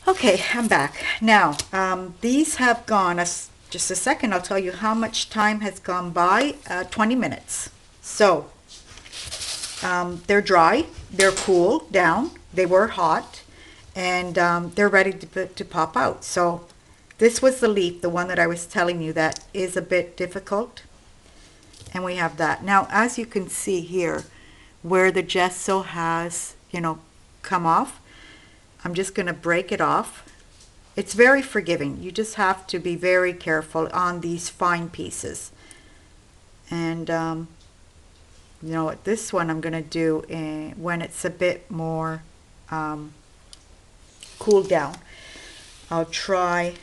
Okay, I'm back. Now, these have gone, just a second, I'll tell you how much time has gone by, 20 minutes. So, they're dry, they're cool down, they were hot, and they're ready to pop out. So, this was the leaf, the one that I was telling you that is a bit difficult. And we have that. Now, as you can see here, where the gesso has, come off, I'm just going to break it off. It's very forgiving. You just have to be very careful on these fine pieces. And this one I'm going to do when it's a bit more cooled down. I'll try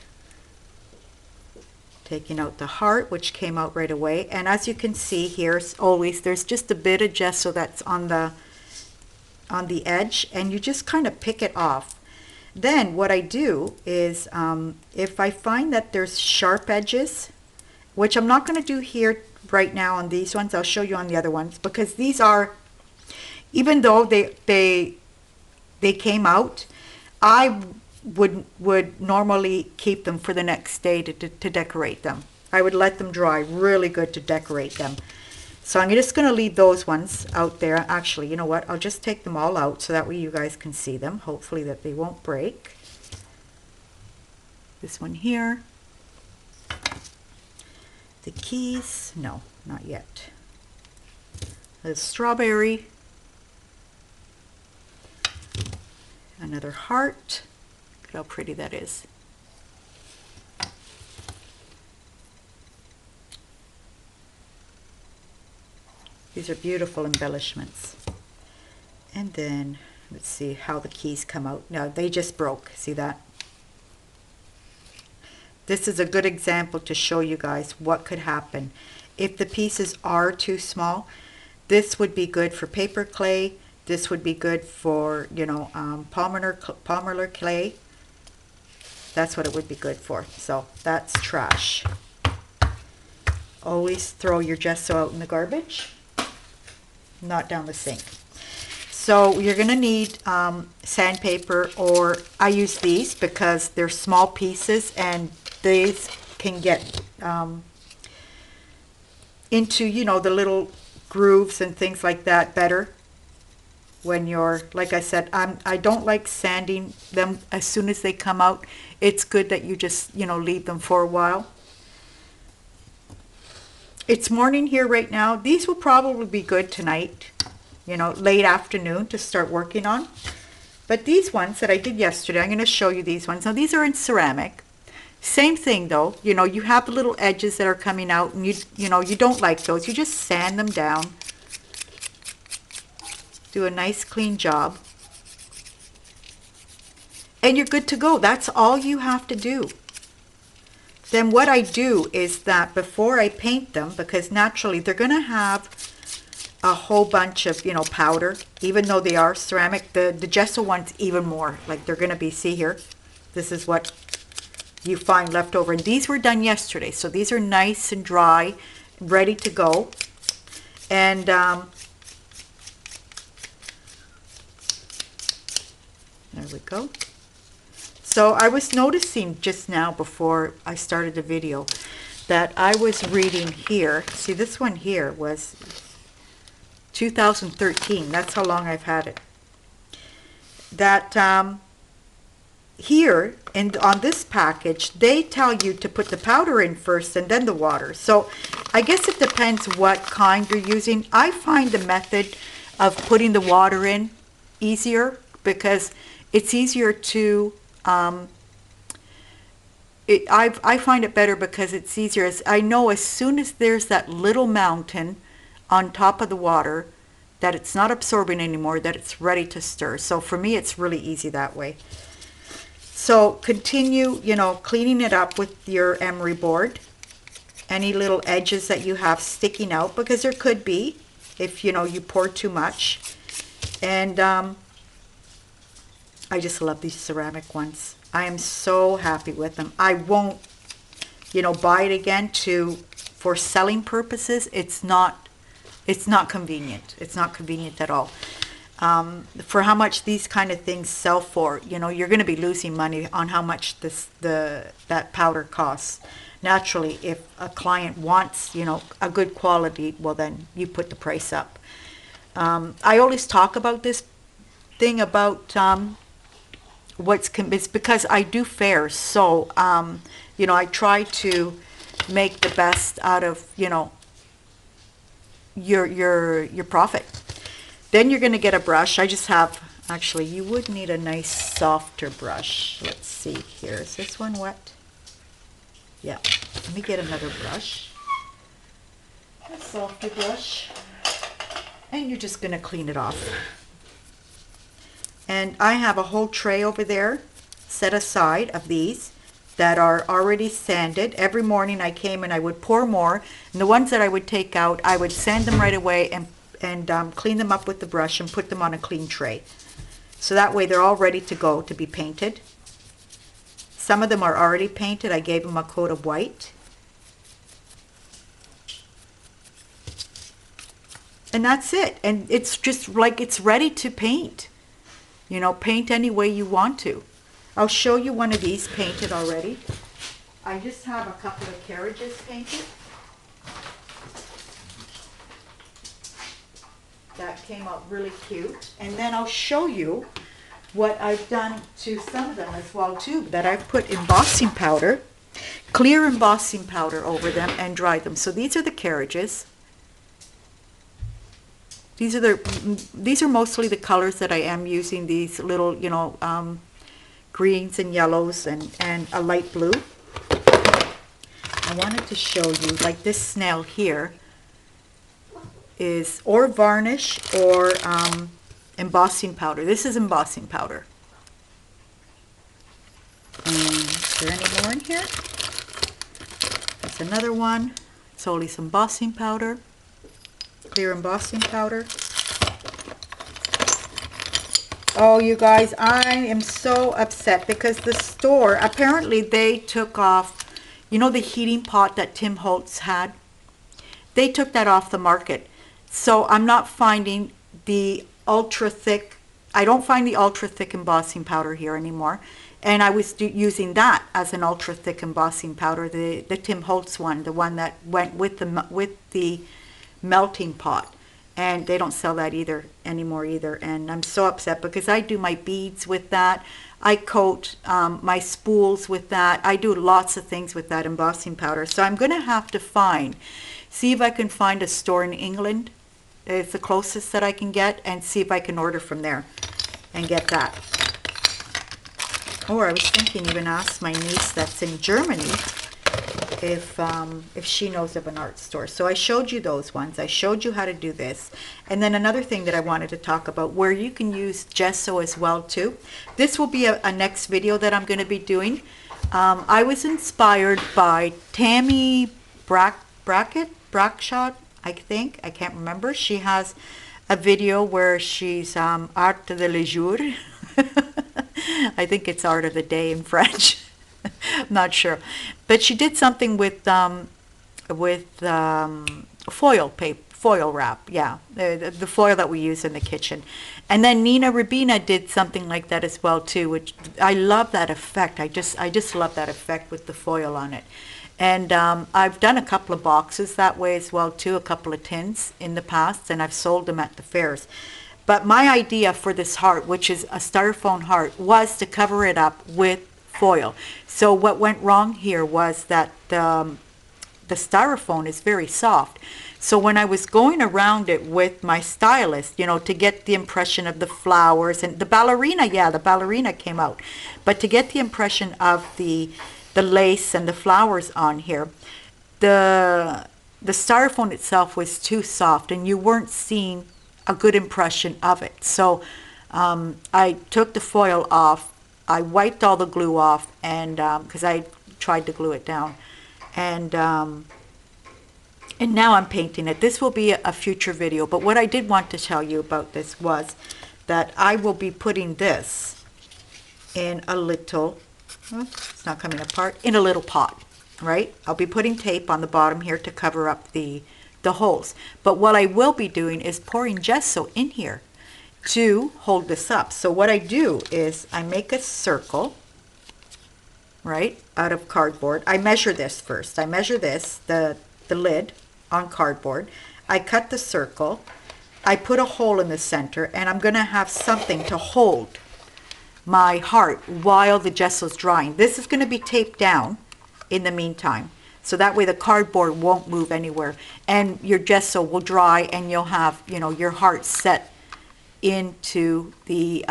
taking out the heart, which came out right away. And as you can see here, always there's just a bit of gesso that's on the edge, and you just kind of pick it off. Then what I do is if I find that there's sharp edges, which I'm not going to do here right now on these ones, I'll show you on the other ones, because these are, even though they came out, I would normally keep them for the next day to decorate them. I would let them dry really good to decorate them. So I'm just going to leave those ones out there. Actually, you know what? I'll just take them all out so that way you guys can see them. Hopefully that they won't break. This one here. The keys. No, not yet. The strawberry. Another heart. Look how pretty that is. These are beautiful embellishments. And then, let's see how the keys come out. Now, they just broke. See that? This is a good example to show you guys what could happen. If the pieces are too small, this would be good for paper clay. This would be good for, polymer clay. That's what it would be good for. So, that's trash. Always throw your gesso out in the garbage. Not down the sink. So you're going to need sandpaper, or I use these because they're small pieces and these can get into, the little grooves and things like that better when you're, like I said, I don't like sanding them as soon as they come out. It's good that you just, leave them for a while. It's morning here right now. These will probably be good tonight, late afternoon to start working on. But these ones that I did yesterday, I'm going to show you these ones. Now these are in ceramic. Same thing though, you have the little edges that are coming out, and you don't like those. You just sand them down. Do a nice clean job. And you're good to go. That's all you have to do. Then what I do is that before I paint them, because naturally they're going to have a whole bunch of, powder, even though they are ceramic, the gesso ones even more. Like they're going to be, see here, this is what you find left over. And these were done yesterday, so these are nice and dry, ready to go. And there we go. So I was noticing just now before I started the video that I was reading here. See, this one here was 2013. That's how long I've had it. That here and on this package, they tell you to put the powder in first and then the water. So I guess it depends what kind you're using. I find the method of putting the water in easier because it's easier to I find it better because it's easier. I know as soon as there's that little mountain on top of the water that it's not absorbing anymore, that it's ready to stir. So for me, it's really easy that way. So continue, cleaning it up with your emery board. Any little edges that you have sticking out, because there could be if, you pour too much. And I just love these ceramic ones. I am so happy with them. I won't, buy it again for selling purposes. It's not convenient. It's not convenient at all. for how much these kind of things sell for. You know, you're going to be losing money on how much that powder costs. Naturally, if a client wants, you know, a good quality, well, then you put the price up. I always talk about this thing about it's because I do fairs, so you know, I try to make the best out of, you know, your profit. Then you're going to get a brush. I just have, actually, you would need a nice softer brush. Let's see here. Is this one wet? Yeah. Let me get another brush. A softer brush. And you're just going to clean it off. And I have a whole tray over there set aside of these that are already sanded. Every morning I came and I would pour more. And the ones that I would take out, I would sand them right away and clean them up with the brush and put them on a clean tray. So that way they're all ready to go to be painted. Some of them are already painted. I gave them a coat of white. And that's it. And it's just like it's ready to paint. You know, paint any way you want to. I'll show you one of these painted already. I just have a couple of carriages painted. That came out really cute. And then I'll show you what I've done to some of them as well too, that I've put embossing powder, clear embossing powder over them and dried them. So these are the carriages. These are mostly the colors that I am using, these little, you know, greens and yellows and a light blue. I wanted to show you, like this snail here is or varnish or embossing powder. This is embossing powder. And is there any more in here? There's another one. It's only some embossing powder. Clear embossing powder. Oh, you guys, I am so upset because the store, apparently they took off, you know, the heating pot that Tim Holtz had? They took that off the market. So I'm not finding the ultra thick, I don't find the ultra thick embossing powder here anymore. And I was using that as an ultra thick embossing powder, the Tim Holtz one, the one that went with the melting pot. And they don't sell that anymore either. And I'm so upset because I do my beads with that. I coat my spools with that. I do lots of things with that embossing powder. So I'm going to have to see if I can find a store in England. It's the closest that I can get, and see if I can order from there and get that. Or I was thinking even ask my niece that's in Germany if she knows of an art store. So I showed you those ones. I showed you how to do this. And then another thing that I wanted to talk about, where you can use gesso as well too. This will be a next video that I'm going to be doing. I was inspired by Tammy Brackshot, I think. I can't remember. She has a video where she's art de le jour. I think it's art of the day in French. I'm not sure, but she did something with foil paper, foil wrap. Yeah, the foil that we use in the kitchen. And then Nina Rabina did something like that as well too, which I love that effect. I just love that effect with the foil on it. And I've done a couple of boxes that way as well too, a couple of tins in the past, and I've sold them at the fairs. But my idea for this heart, which is a styrofoam heart, was to cover it up with foil. So what went wrong here was that the styrofoam is very soft. So when I was going around it with my stylist, you know, to get the impression of the flowers and the ballerina, yeah, the ballerina came out. But to get the impression of the lace and the flowers on here, the styrofoam itself was too soft and you weren't seeing a good impression of it. So I took the foil off. I wiped all the glue off, and because I tried to glue it down, and now I'm painting it. This will be a future video, but what I did want to tell you about this was that I will be putting this in a little, it's not coming apart, in a little pot, right? I'll be putting tape on the bottom here to cover up the holes. But what I will be doing is pouring gesso in here. to hold this up. So what I do is I make a circle, right, out of cardboard. I measure this first. I measure this, the lid on cardboard. I cut the circle. I put a hole in the center, and I'm going to have something to hold my heart while the gesso's drying. This is going to be taped down in the meantime, so that way the cardboard won't move anywhere, and your gesso will dry, and you'll have, you know, your heart set into the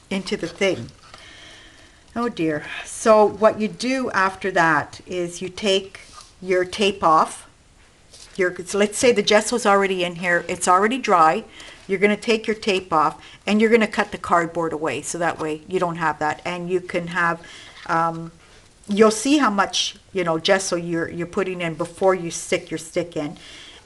thing. Oh dear. So what you do after that is you take your tape off. So let's say the gesso's already in here, it's already dry. You're going to take your tape off, and you're going to cut the cardboard away, so that way you don't have that, and you can have you'll see how much, you know, gesso you're putting in before you stick your stick in.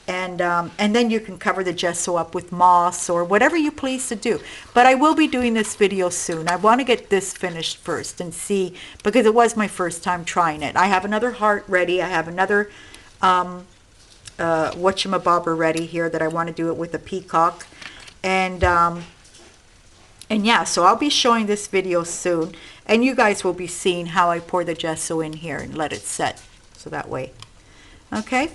And then you can cover the gesso up with moss or whatever you please to do. But I will be doing this video soon. I want to get this finished first and see, because it was my first time trying it. I have another heart ready. I have another whatchamabobber ready here that I want to do it with a peacock. And yeah, so I'll be showing this video soon. And you guys will be seeing how I pour the gesso in here and let it set. So that way. Okay.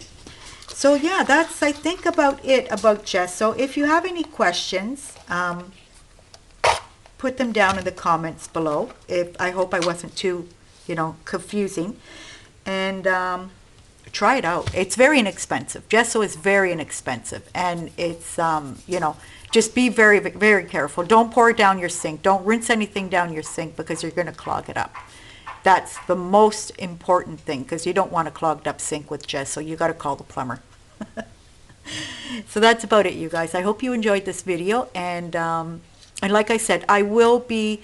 So yeah, that's, I think, about it about gesso. If you have any questions, put them down in the comments below. I hope I wasn't too, you know, confusing. And try it out. It's very inexpensive. Gesso is very inexpensive, and it's you know, just be very, very careful. Don't pour it down your sink. Don't rinse anything down your sink, because you're going to clog it up. That's the most important thing, because you don't want a clogged up sink with gesso. You got to call the plumber. So that's about it, you guys. I hope you enjoyed this video, and like I said, I will be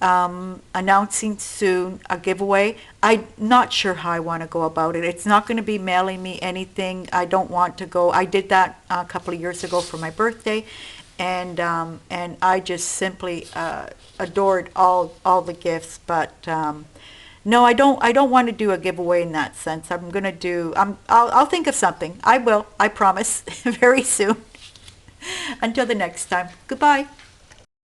announcing soon a giveaway. I'm not sure how I want to go about it. It's not going to be mailing me anything. I don't want to go. I did that a couple of years ago for my birthday, and I just simply adored all the gifts, but no, I don't want to do a giveaway in that sense. I'm going to do, I'll think of something. I will, I promise, very soon. Until the next time. Goodbye.